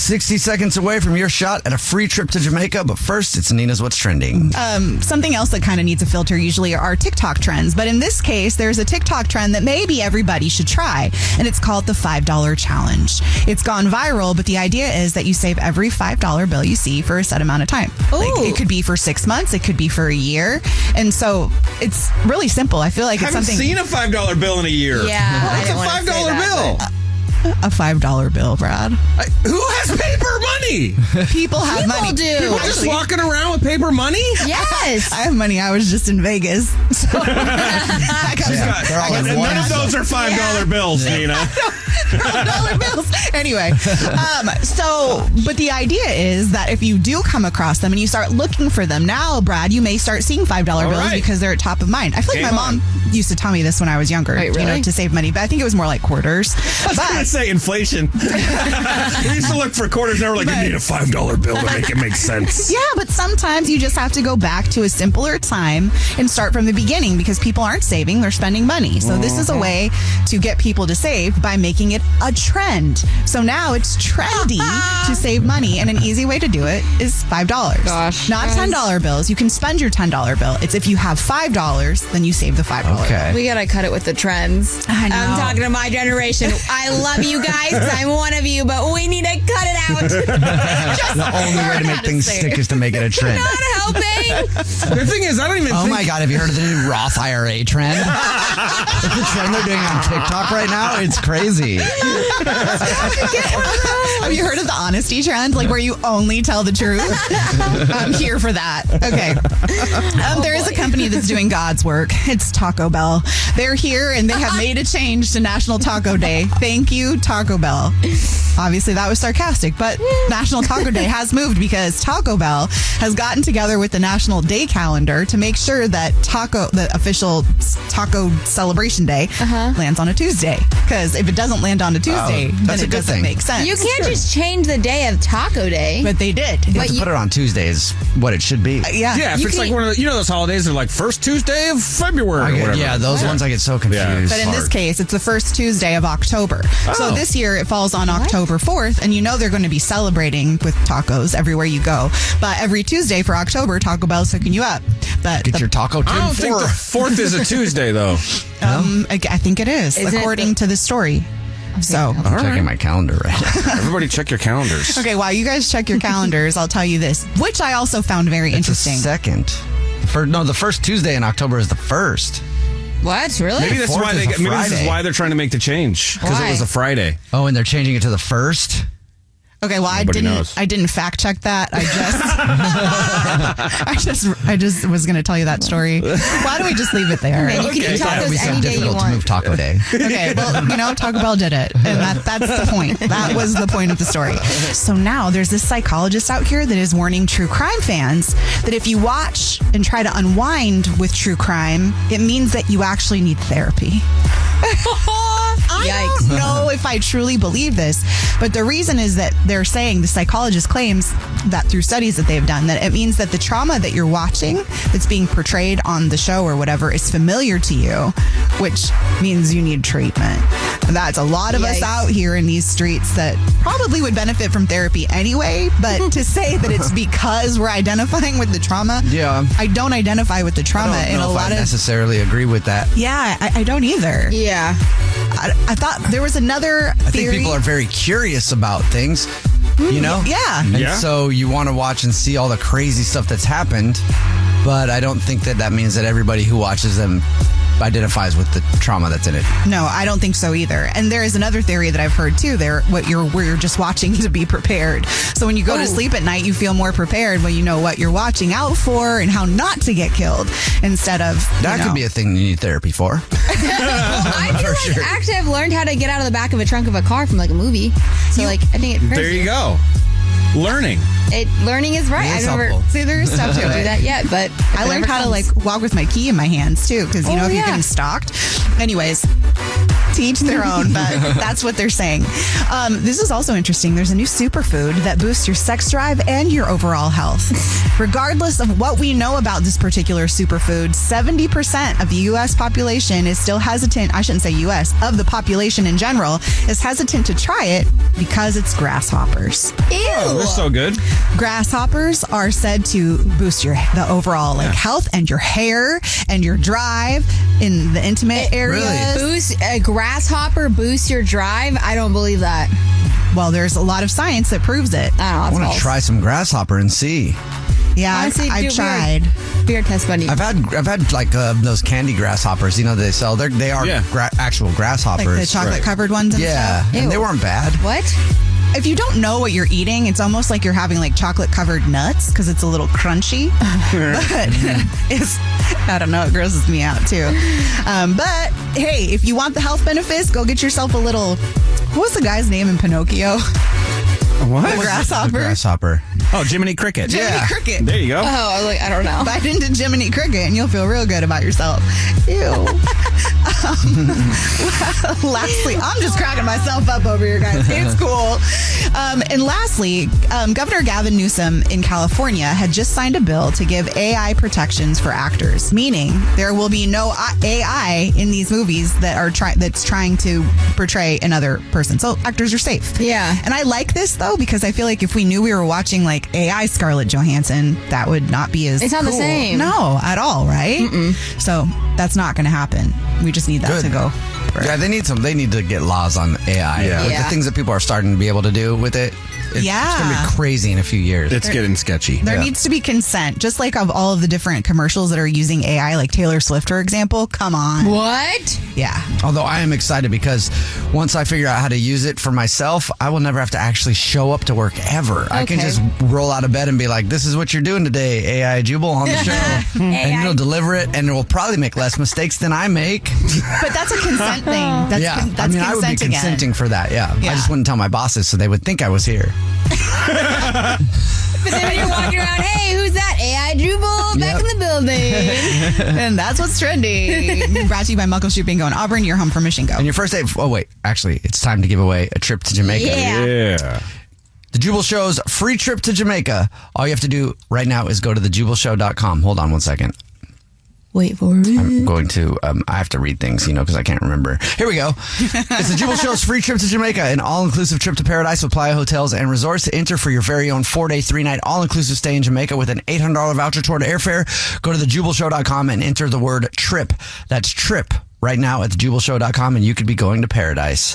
60 seconds away from your shot at a free trip to Jamaica, but first, it's Nina's What's Trending. Something else that kind of needs a filter usually are TikTok trends, but in this case, there's a TikTok trend that maybe everybody should try, and it's called the $5 challenge. It's gone viral, but the idea is that you save every $5 bill you see for a set amount of time. Like, it could be for 6 months, it could be for a year, and so it's really simple. I feel like it's something. I haven't seen a $5 bill in a year. Yeah. What's a $5 bill? A $5 bill, Brad. Who has paper money? People have money. People do. People just walking around with paper money? Yes. I have money. I was just in Vegas. So I got None of those are $5 bills, Nina. $5 bills. Anyway, but the idea is that if you do come across them and you start looking for them now, Brad, you may start seeing $5 bills because they're at top of mind. I feel like my mom used to tell me this when I was younger, to save money, but I think it was more like quarters. But say inflation. We used to look for quarters and we're like, you need a $5 bill to make it make sense. Yeah, but sometimes you just have to go back to a simpler time and start from the beginning because people aren't saving, they're spending money. So this is a way to get people to save by making it a trend. So now it's trendy to save money, and an easy way to do it is $5. Gosh. Not $10 bills. You can spend your $10 bill. It's if you have $5, then you save the $5. Okay. We gotta cut it with the trends. I know. I'm talking to my generation. I love you guys. I'm one of you, but we need to cut it out. The only way to make things stick is to make it a trend. Not helping. The thing is, I don't even Oh think... my God, have you heard of the new Roth IRA trend? It's the trend they're doing on TikTok right now. It's crazy. Have you heard of the honesty trend? Like where you only tell the truth? I'm here for that. Okay. There is a company that's doing God's work. It's Taco Bell. They're here and they have made a change to National Taco Day. Thank you, Taco Bell. Obviously, that was sarcastic, but National Taco Day has moved because Taco Bell has gotten together with the National Day calendar to make sure that the official Taco Celebration Day lands on a Tuesday. Because if it doesn't land on a Tuesday, then it doesn't make sense. You can't just change the day of Taco Day. But they did. You have to put it on Tuesday is what it should be. Yeah, if it's like one of the, those holidays, they're like first Tuesday of February or whatever. Yeah, those ones I get so confused. But in this case, it's the first Tuesday of October. So this year it falls on October 4th, and they're going to be celebrating with tacos everywhere you go. But every Tuesday for October, Taco Bell's hooking you up. But Get your taco tin I don't think the 4th is a Tuesday, though. I think it is according to the story. So I'm checking my calendar right now. Everybody check your calendars. Okay, while you guys check your calendars, I'll tell you this, which I also found very interesting. The second. The first Tuesday in October is the 1st. What? Really? Maybe that's why Maybe this is why they're trying to make the change, because it was a Friday. Oh, and they're changing it to the 1st? Okay, well, I didn't fact check that. I just was going to tell you that story. Why don't we just leave it there? Okay, you can eat tacos any day you difficult to want. move Taco Day. Okay, well, Taco Bell did it, and that's the point. That was the point of the story. So now there's this psychologist out here that is warning true crime fans that if you watch and try to unwind with true crime, it means that you actually need therapy. I don't know if I truly believe this, but the reason is that they're saying, the psychologist claims that through studies that they've done, that it means that the trauma that you're watching that's being portrayed on the show or whatever is familiar to you, which means you need treatment. And that's a lot of us out here in these streets that probably would benefit from therapy anyway, but to say that it's because we're identifying with the trauma, I don't identify with the trauma. I don't necessarily agree with that. Yeah, I don't either. Yeah. I thought there was another theory. I think people are very curious about things, Yeah. And so you want to watch and see all the crazy stuff that's happened, but I don't think that means that everybody who watches them identifies with the trauma that's in it. No, I don't think so either. And there is another theory that I've heard too. Where you're just watching to be prepared. So when you go to sleep at night, you feel more prepared when you know what you're watching out for and how not to get killed. Instead of that could be a thing you need therapy for. I feel like actually I've learned how to get out of the back of a trunk of a car from like a movie. So I think it. There you go. Learning is right. It is I've never helpful. See, there is stuff to do it. that yet, but I learned how to walk with my key in my hands too, because if you're getting stalked. Anyways, To each their own, but that's what they're saying. This is also interesting. There's a new superfood that boosts your sex drive and your overall health. Regardless of what we know about this particular superfood, 70% of the U.S. population is still hesitant. I shouldn't say U.S. Of the population in general is hesitant to try it because it's grasshoppers. Ew. Oh, they're so good. Grasshoppers are said to boost the overall health and your hair and your drive in the intimate areas. Boost a grasshopper boost your drive? I don't believe that. Well, there's a lot of science that proves it. I want to try some grasshopper and see. Yeah, Honestly, I've tried. Beer test buddy. I've had like those candy grasshoppers. You know they sell. They are actual grasshoppers. Like the chocolate covered ones. And stuff. and they weren't bad. What? If you don't know what you're eating, it's almost like you're having like chocolate covered nuts because it's a little crunchy. But I don't know, it grosses me out too. But hey, if you want the health benefits, go get yourself a little. What was the guy's name in Pinocchio? What? The grasshopper. The grasshopper. Oh, Jiminy Cricket. Jiminy Cricket. There you go. Oh, I was like, I don't know. Bite into Jiminy Cricket and you'll feel real good about yourself. Ew. Lastly, I'm just cracking myself up over here, guys. It's cool. And lastly, Governor Gavin Newsom in California had just signed a bill to give AI protections for actors, meaning there will be no AI in these movies that's trying to portray another person. So actors are safe. Yeah. And I like this though because I feel like if we knew we were watching like AI Scarlett Johansson, that would not be as It's not cool. the same. No, at all, right? So that's not going to happen. We just need that to go. Yeah, they need to get laws on AI. Yeah. With the things that people are starting to be able to do with it. It's going to be crazy in a few years. It's getting sketchy. There needs to be consent, just like of all of the different commercials that are using AI, like Taylor Swift, for example. Come on. What? Yeah. Although I am excited because once I figure out how to use it for myself, I will never have to actually show up to work ever. I can just roll out of bed and be like, this is what you're doing today, AI Jubal on the show. And it'll deliver it and it will probably make less mistakes than I make. But that's a consent thing. That's I mean, I would be consenting for that. Yeah. I just wouldn't tell my bosses so they would think I was here. But then when you're walking around, hey, who's that? AI Jubal back in the building. And that's what's trending. Brought to you by Muckle Shoot Bingo and Auburn, your home for Mission Go. And your first day. Oh, wait. Actually, it's time to give away a trip to Jamaica. Yeah. The Jubal Show's free trip to Jamaica. All you have to do right now is go to thejubalshow.com. Hold on one second. Wait for it. I'm going to, I have to read things, because I can't remember. Here we go. It's the Jubal Show's free trip to Jamaica, an all-inclusive trip to paradise with Playa Hotels and Resorts. To enter for your very own 4-day, 3-night all-inclusive stay in Jamaica with an $800 voucher toward airfare, go to thejubalshow.com and enter the word TRIP. That's TRIP right now at thejubalshow.com, and you could be going to paradise.